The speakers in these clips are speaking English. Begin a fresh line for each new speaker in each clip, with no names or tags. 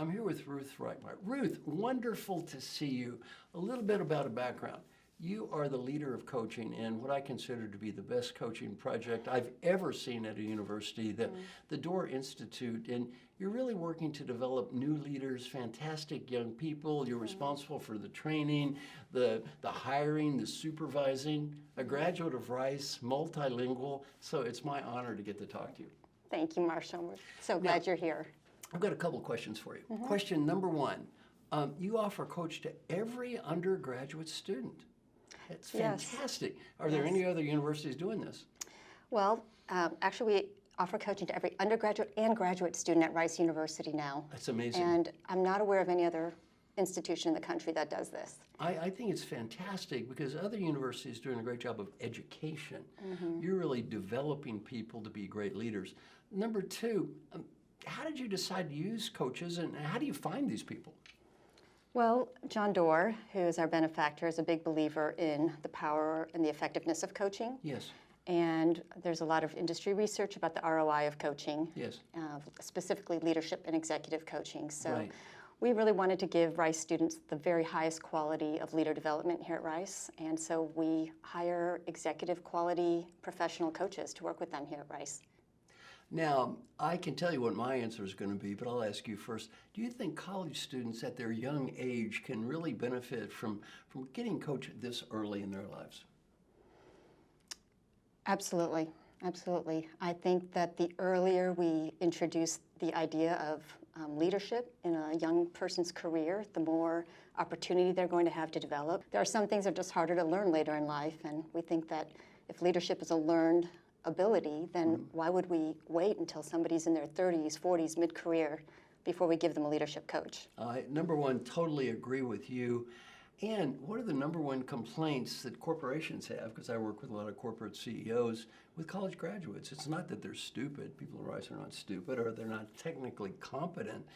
I'm here with Ruth Reitmeier. Ruth, wonderful to see you. A little bit about a background. You are the leader of coaching in what I consider to be the best coaching project I've ever seen at a university, the Doerr Institute. And you're really working to develop new leaders, fantastic young people. You're responsible for the training, the hiring, the supervising, a graduate of Rice, multilingual. So it's my honor to get to talk to you.
Thank you, Marshall. We're so glad you're here.
I've got a couple of questions for you. Question number one, you offer coach to every undergraduate student. That's fantastic.
Yes.
Are there any other universities doing this?
Well, actually, we offer coaching to every undergraduate and graduate student at Rice University now.
That's amazing.
And I'm not aware of any other institution in the country that does this.
I think it's fantastic because other universities are doing a great job of education. You're really developing people to be great leaders. Number two, how did you decide to use coaches and how do you find these people?
Well, John Doerr, who is our benefactor, is a big believer in the power and the effectiveness of coaching.
Yes.
And there's a lot of industry research about the ROI of coaching,
Yes.
Specifically leadership and executive coaching. So
Right.
we really wanted to give Rice students the very highest quality of leader development here at Rice. And so we hire executive quality professional coaches to work with them here at Rice.
Now, I can tell you what my answer is going to be, but I'll ask you first. Do you think college students at their young age can really benefit from getting coached this early in their lives?
Absolutely, absolutely. I think that the earlier we introduce the idea of leadership in a young person's career, the more opportunity they're going to have to develop. There are some things that are just harder to learn later in life, and we think that if leadership is a learned ability, then why would we wait until somebody's in their 30s, 40s, mid-career before we give them a leadership coach?
Number one, totally agree with you. And what are the number one complaints that corporations have? Because I work with a lot of corporate CEOs with college graduates. It's not that they're stupid. People at Rice are not stupid or they're not technically competent.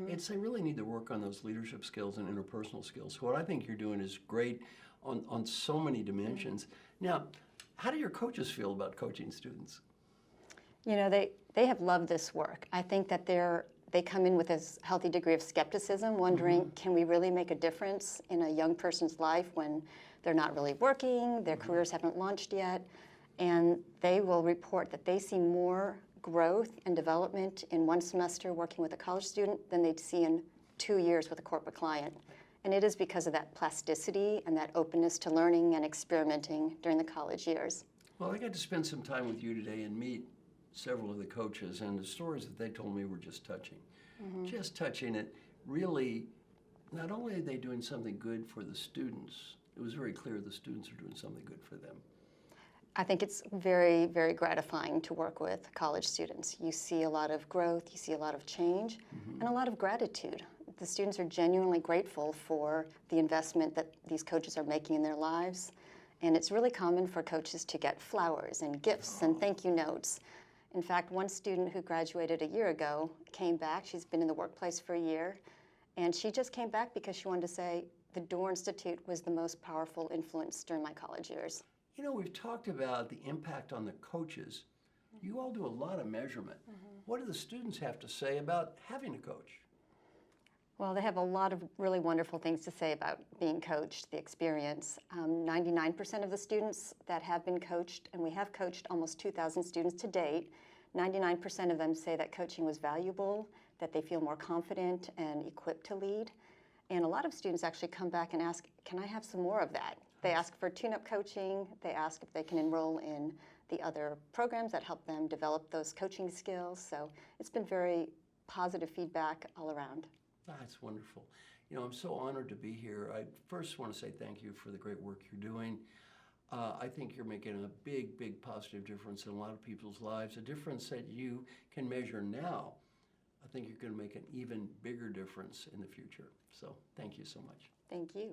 It's they really need to work on those leadership skills and interpersonal skills. So what I think you're doing is great on so many dimensions. Now, how do your coaches feel about coaching students?
You know, they have loved this work. I think that they come in with a healthy degree of skepticism, wondering, can we really make a difference in a young person's life when they're not really working, their careers haven't launched yet, and they will report that they see more growth and development in one semester working with a college student than they'd see in 2 years with a corporate client. And it is because of that plasticity and that openness to learning and experimenting during the college years.
Well, I got to spend some time with you today and meet several of the coaches, and the stories that they told me were just touching. Just touching. It really, not only are they doing something good for the students, it was very clear the students are doing something good for them.
I think it's very, very gratifying to work with college students. You see a lot of growth, you see a lot of change, and a lot of gratitude. The students are genuinely grateful for the investment that these coaches are making in their lives. And it's really common for coaches to get flowers and gifts and thank you notes. In fact, one student who graduated a year ago came back. She's been in the workplace for a year. And she just came back because she wanted to say, the Doerr Institute was the most powerful influence during my college years.
You know, we've talked about the impact on the coaches. You all do a lot of measurement. What do the students have to say about having a coach?
Well, they have a lot of really wonderful things to say about being coached, the experience. 99% of the students that have been coached, and we have coached almost 2,000 students to date, 99% of them say that coaching was valuable, that they feel more confident and equipped to lead. And a lot of students actually come back and ask, can I have some more of that? They ask for tune-up coaching. They ask if they can enroll in the other programs that help them develop those coaching skills. So it's been very positive feedback all around.
That's wonderful. You know, I'm so honored to be here. I first want to say thank you for the great work you're doing. I think you're making a big, big positive difference in a lot of people's lives, a difference that you can measure now. I think you're going to make an even bigger difference in the future. So thank you so much.
Thank you.